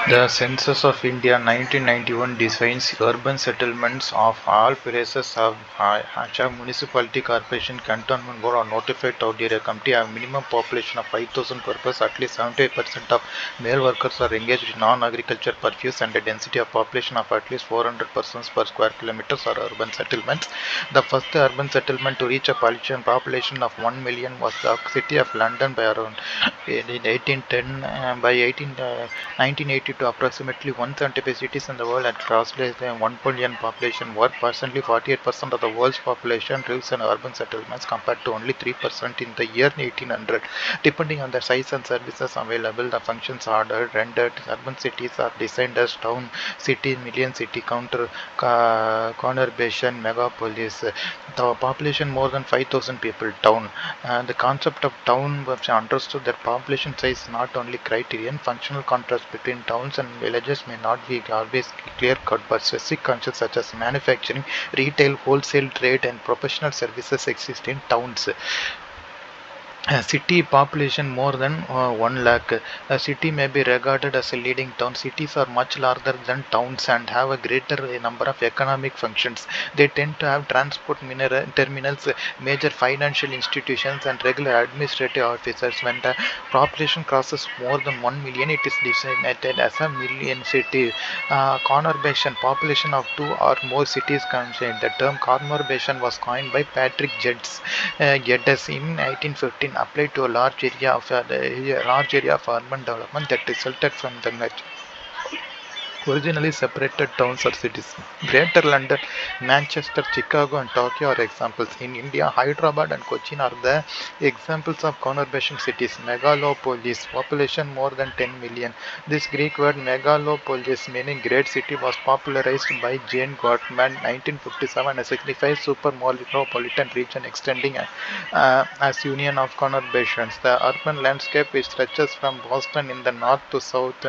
The Census of India 1991 defines urban settlements of all places of which have municipality, corporation, cantonment board or notified town area committee have minimum population of 5,000 purpose. At least 78% of male workers are engaged in non-agriculture pursuits and a density of population of at least 400 persons per square kilometers are urban settlements. The first urban settlement to reach a population of 1 million was the city of London by around in 1810. By 1982, approximately 175 cities in the world had crossed less than 1 billion population. Were presently 48% of the world's population lives in urban settlements compared to only 3% in the year 1800. Depending on the size and services available, the functions are rendered. Urban cities are designed as town, city, million city, conurbation, megapolis. The population more than 5,000 people, town. The concept of town was understood that population size is not only criterion. Functional contrast between towns and villages may not be always clear-cut, but specific concepts such as manufacturing, retail, wholesale trade, and professional services exist in towns. A city population more than 1 lakh. A city may be regarded as a leading town. Cities are much larger than towns and have a greater number of economic functions. They tend to have transport terminals, major financial institutions, and regular administrative officers. When the population crosses more than 1 million, it is designated as a million city. Conurbation, population of two or more cities contained. The term conurbation was coined by Patrick Geddes in 1915, applied to a large area of urban development that resulted from the originally separated towns or cities. Greater London, Manchester, Chicago, and Tokyo are examples. In India, Hyderabad and Cochin are the examples of conurbation cities. Megalopolis, population more than 10 million. This Greek word megalopolis, meaning great city, was popularized by Jane Gottman 1957 and signifies supermetropolitan region extending as union of conurbations. The urban landscape which stretches from Boston in the north to south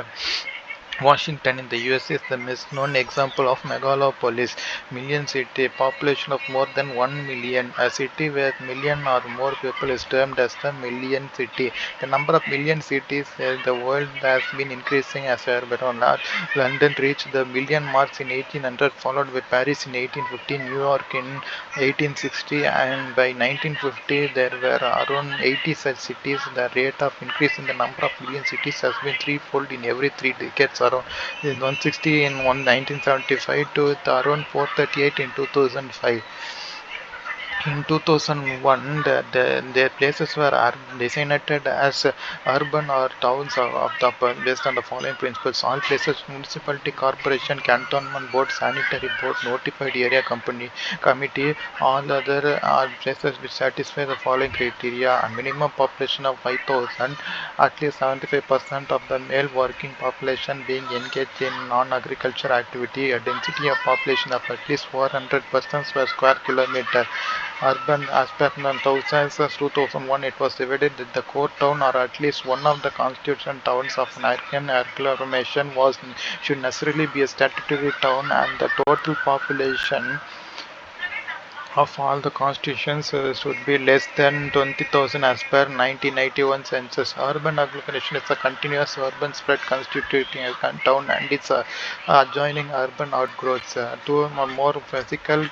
Washington in the US is the best known example of megalopolis, million city, population of more than 1 million. A city with million or more people is termed as the million city. The number of million cities in the world has been increasing as urban. London reached the million marks in 1800, followed by Paris in 1850, New York in 1860, and by 1950 there were around 80 such cities. The rate of increase in the number of million cities has been threefold in every 3 decades, around 160 in 1975 to around 438 in 2005. In 2001, the places were designated as urban or towns based on the following principles. All places, municipality, corporation, cantonment board, sanitary board, notified area committee, all other places which satisfy the following criteria: a minimum population of 5,000, at least 75% of the male working population being engaged in non-agriculture activity, a density of population of at least 400 persons per square kilometer. Urban, as per 2001, it was divided that the core town or at least one of the constituent towns of an agglomeration should necessarily be a statutory town, and the total population of all the constitutions should be less than 20,000 as per 1991 census. Urban agglomeration is a continuous urban spread constituting a town and its adjoining urban outgrowths. Two or more physical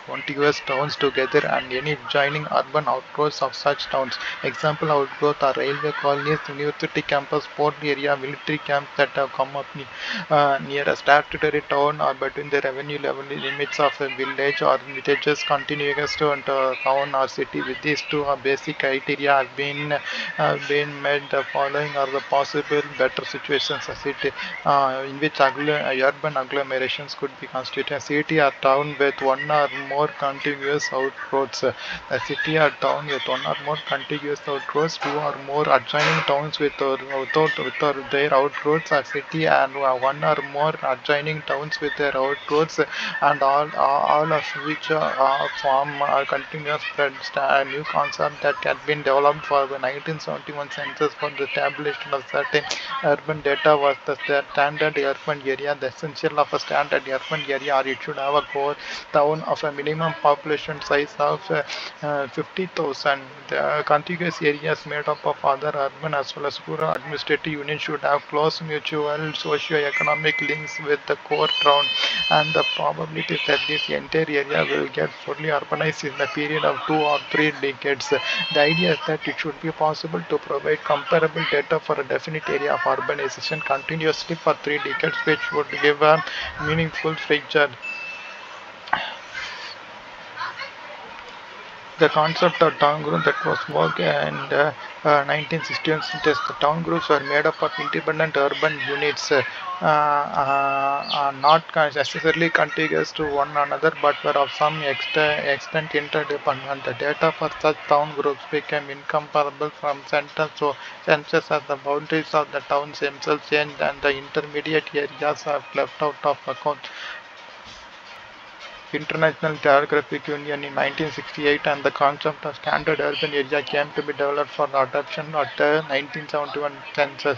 contiguous towns together and any adjoining urban outgrowths of such towns. Example outgrowth are railway colonies, university campus, port area, military camps that have come up near a statutory town or between the revenue level limits of a village or villages continuous to town or city. With these two basic criteria have been made, the following are the possible better situations: a city in which urban agglomerations could be constituted: a city or town with one or more contiguous outgrowths, a city or town with one or more contiguous outgrowths, two or more adjoining towns without their outgrowths, a city and one or more adjoining towns with their outgrowths, and all of which form or continuous spread, a new concept that had been developed for the 1971 census for the establishment of certain urban data was the standard urban area. The essential of a standard urban area, or it should have a core town of a minimum population size of 50,000. The contiguous areas made up of other urban as well as rural administrative units should have close mutual socio-economic links with the core town, and the probability that this entire area will get fully urbanized in the period of 2 or 3 decades. The idea is that it should be possible to provide comparable data for a definite area of urbanization continuously for 3 decades, which would give a meaningful picture. The concept of town group that was worked in 1960s, the town groups were made up of independent urban units, not necessarily contiguous to one another, but were of some extent interdependent. The data for such town groups became incomparable from census as the boundaries of the towns themselves changed and the intermediate areas are left out of account. International Geographic Union in 1968 and the concept of standard urban area came to be developed for adoption at the 1971 census.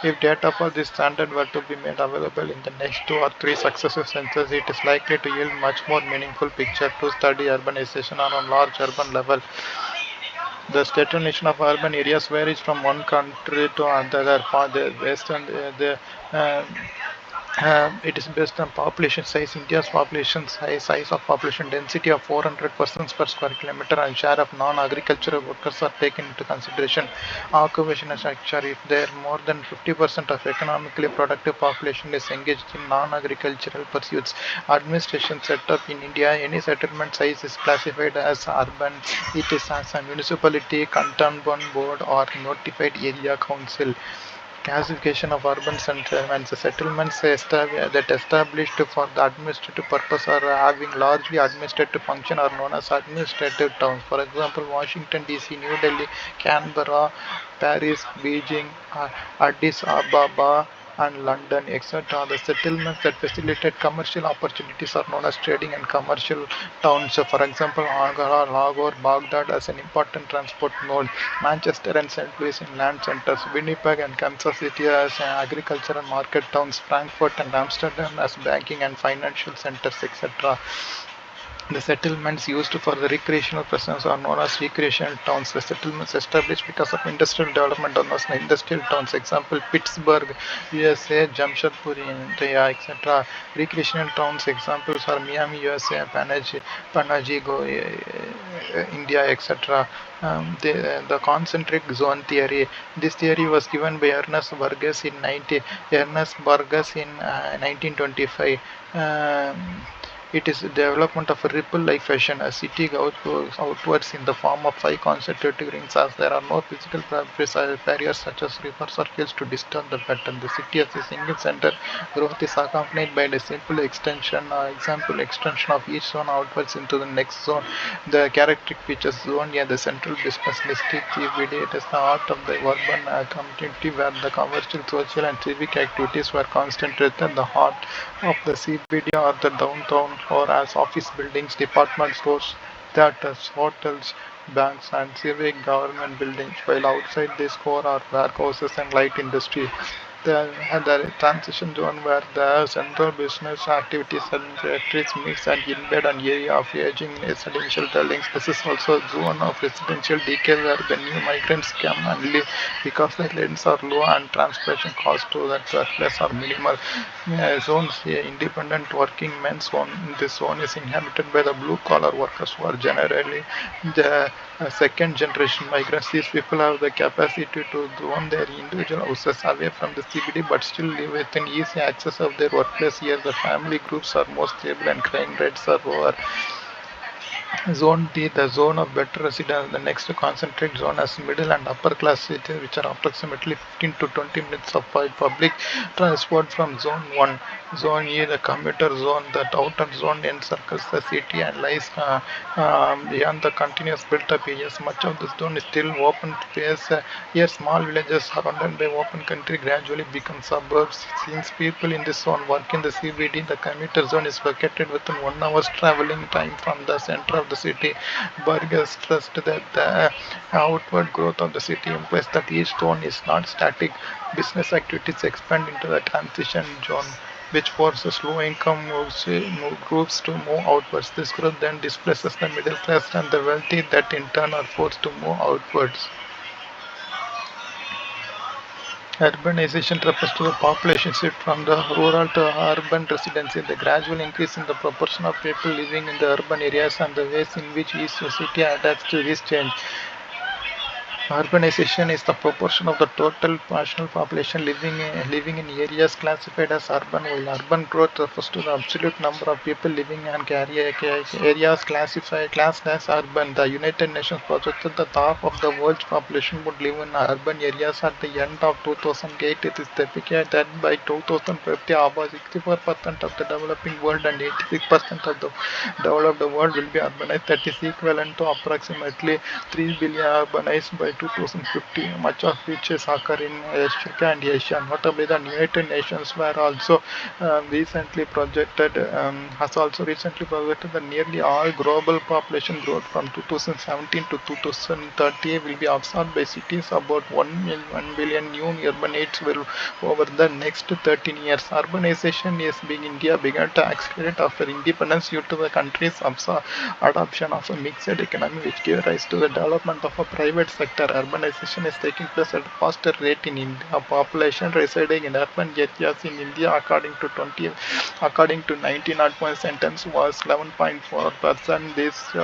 If data for this standard were to be made available in the next 2 or 3 successive censuses, it is likely to yield much more meaningful picture to study urbanization on a large urban level. The definition of urban areas varies from one country to another. For the Western, it is based on population size. India's population size of population density of 400 persons per square kilometer and share of non-agricultural workers are taken into consideration. Occupation structure: if there more than 50% of economically productive population is engaged in non-agricultural pursuits. Administration setup in India: any settlement size is classified as urban. It is as a municipality, cantonment board, or notified area council. Classification of urban settlements: settlements that established for the administrative purpose or having largely administrative function are known as administrative towns. For example, Washington DC, New Delhi, Canberra, Paris, Beijing, Addis Ababa, and London, etc. The settlements that facilitate commercial opportunities are known as trading and commercial towns. For example, Ankara, Lahore, Baghdad as an important transport node, Manchester and St. Louis in land centers, Winnipeg and Kansas City as agriculture and market towns, Frankfurt and Amsterdam as banking and financial centers, etc. The settlements used for the recreational presence are known as recreational towns. The settlements established because of industrial development are known as industrial towns. Example: Pittsburgh, USA; Jamshedpur, India, etc. Recreational towns examples are Miami, USA; Panaji, India, etc. The concentric zone theory. This theory was given by Ernest Burgess in 1925. It is the development of a ripple-like fashion. A city goes outwards in the form of 5 concentric rings, as there are no physical barriers such as rivers or hills to disturb the pattern. The city as a single center growth is accompanied by a simple extension of each zone outwards into the next zone. The characteristic features: zone A, the central business district (CBD). It is the heart of the urban community where the commercial, social, and civic activities were concentrated. The heart of the CBD or the downtown or as office buildings, department stores, theaters, hotels, banks, and civic government buildings, while outside this core are warehouses and light industry. The transition zone where the central business activities and factories mix and invade an area of aging residential dwellings. This is also a zone of residential decay where the new migrants come and live because the rents are low and transportation costs to that workplace are minimal. Zone C, independent working men zone. This zone is inhabited by the blue collar workers who are generally the second generation migrants. These people have the capacity to own their individual houses away from the CBD but still live within easy access of their workplace. Here the family groups are more stable and crime rates are lower. Zone D, the zone of better residence. The next concentrate zone as middle and upper class cities, which are approximately 15 to 20 minutes of public transport from zone 1. Zone E, the commuter zone. The outer zone encircles the city and lies beyond the continuous built-up areas. Much of the zone is still open space. Here, small villages surrounded by open country gradually become suburbs. Since people in this zone work in the CBD, the commuter zone is located within 1 hour's traveling time from the center of of the city. Burgers stressed that the outward growth of the city implies that each zone is not static. Business activities expand into the transition zone, which forces low-income groups to move outwards. This growth then displaces the middle class and the wealthy, that in turn are forced to move outwards. Urbanization refers to the population shift from the rural to urban residency, the gradual increase in the proportion of people living in the urban areas and the ways in which each society adapts to this change. Urbanization is the proportion of the total national population living in areas classified as urban, while urban growth refers to the absolute number of people living in areas classed as urban. The United Nations projected that half of the world's population would live in urban areas at the end of 2008. It is estimated that by 2050, about 64% of the developing world and 86% of the developed world will be urbanized. That is equivalent to approximately 3 billion urbanized by 2050, much of which is occur in Africa and Asia. Notably, the United Nations were also has also recently projected that nearly all global population growth from 2017 to 2030 will be absorbed by cities. About 1 billion new urbanites will over the next 13 years. Urbanization is being India began to accelerate after independence due to the country's adoption of a mixed economy, which gave rise to the development of a private sector. Urbanization is taking place at a faster rate in India. Population residing in urban areas in India, according to 1901 census, was 11.4%. This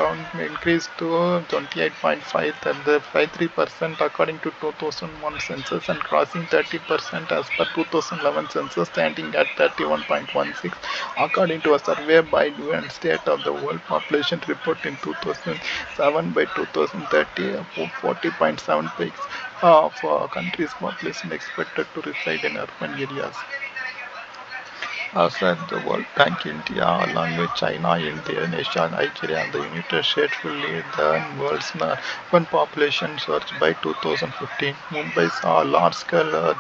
increased to 28.5 and the 53% according to 2001 census, and crossing 30% as per 2011 census, standing at 31.16 according to a survey by UN State of the World Population Report in 2007. By 2030, 40.7 of country's population expected to reside in urban areas. Outside the World Bank, India, along with China, Indonesia, Nigeria, and the United States, will lead the world's urban population surge by 2015. Mumbai saw large-scale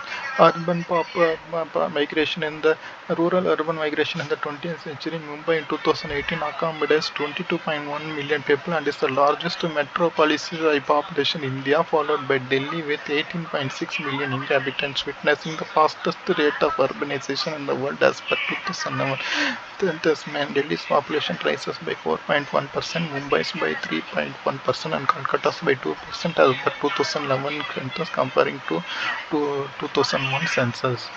migration in the rural-urban migration in the 20th century. Mumbai in 2018 accommodates 22.1 million people and is the largest metropolis by population in India, followed by Delhi with 18.6 million inhabitants, witnessing the fastest rate of urbanization in the world as per 2011. Thus, Delhi's population rises by 4.1%, Mumbai's by 3.1%, and Kolkata's by 2% as per 2011 census comparing to 2001 census.